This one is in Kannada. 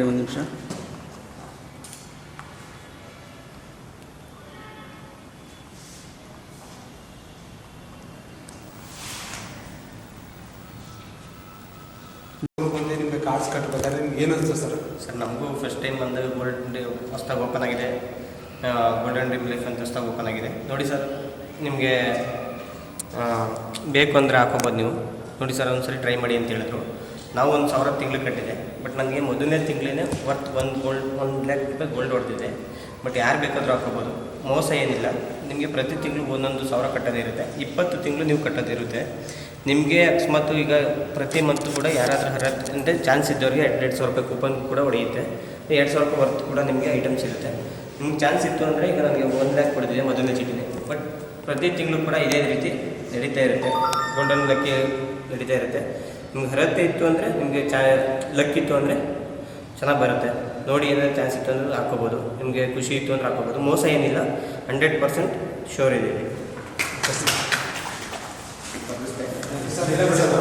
ಒಂದು ನಿಮಿಷ. ಬಂದು ನಿಮಗೆ ಕಾರ್ಡ್ಸ್ ಕಟ್ಟಬೇಕಾದ್ರೆ ನಿಮ್ಗೆ ಏನು ಅನಿಸ್ತು ಸರ್? ಸರ್ ನಮಗೂ ಫಸ್ಟ್ ಟೈಮ್ ಬಂದು ಗೋಲ್ಡನ್ ಡೇ ಹೊಸ್ದಾಗಿ ಓಪನ್ ಆಗಿದೆ. ಗೋಲ್ಡನ್ ಡ್ರೀಮ್ ಲೈಫ್ ಅಂತ ಹೊಸ್ದಾಗಿ ಓಪನ್ ಆಗಿದೆ. ನೋಡಿ ಸರ್, ನಿಮಗೆ ಬೇಕು ಅಂದರೆ ಹಾಕೋಬೋದು ನೀವು. ನೋಡಿ ಸರ್, ಒಂದು ಸರಿ ಟ್ರೈ ಮಾಡಿ ಅಂತ ಹೇಳಿದ್ರು. ನಾವು 1,000 ತಿಂಗಳು ಕಟ್ಟಿದೆ. ಬಟ್ ನನಗೆ ಮೊದಲನೇ ತಿಂಗಳೇ ವರ್ತ್ $1 lakh ಗೋಲ್ಡ್ ಹೊಡೆದಿದೆ. ಬಟ್ ಯಾರು ಬೇಕಾದರೂ ಹಾಕೋಬೋದು, ಮೋಸ ಏನಿಲ್ಲ. ನಿಮಗೆ ಪ್ರತಿ ತಿಂಗಳು 1,000 ಕಟ್ಟೋದಿರುತ್ತೆ. 20 ತಿಂಗಳು ನೀವು ಕಟ್ಟೋದಿರುತ್ತೆ. ನಿಮಗೆ ಅಕಸ್ಮಾತ್ ಈಗ ಪ್ರತಿ ಮಂತ್ ಕೂಡ ಯಾರಾದರೂ ಅಂದರೆ ಚಾನ್ಸ್ ಇದ್ದವ್ರಿಗೆ $200 ಕೂಪನ್ ಕೂಡ ಹೊಡೆಯುತ್ತೆ. $2,000 ವರ್ತ್ ಕೂಡ ನಿಮಗೆ ಐಟಮ್ಸ್ ಇರುತ್ತೆ. ನಿಮ್ಗೆ ಚಾನ್ಸ್ ಇತ್ತು ಅಂದರೆ ಈಗ ನನಗೆ 1 lakh ಕೊಡಿದೆ ಮೊದಲನೇ ಚೀಟಿನೇ. ಬಟ್ ಪ್ರತಿ ತಿಂಗಳು ಕೂಡ ಇದೇ ರೀತಿ ನಡೀತಾ ಇರುತ್ತೆ. ಗೋಲ್ಡನ್ ಲಕ್ಕಿ ನಡೀತಾ ಇರುತ್ತೆ. ನಿಮ್ಗೆ ಅರ್ಹತೆ ಇತ್ತು ಅಂದರೆ ನಿಮಗೆ ಲಕ್ ಇತ್ತು ಅಂದರೆ ಚೆನ್ನಾಗಿ ಬರುತ್ತೆ. ನೋಡಿ ಏನಾದರೂ ಚಾನ್ಸ್ ಇತ್ತು ಅಂದರೆ ಹಾಕೋಬೋದು. ನಿಮಗೆ ಖುಷಿ ಇತ್ತು ಅಂದರೆ ಹಾಕೋಬೋದು. ಮೋಸ ಏನಿಲ್ಲ, 100% ಶೋರ್ ಇದೆ.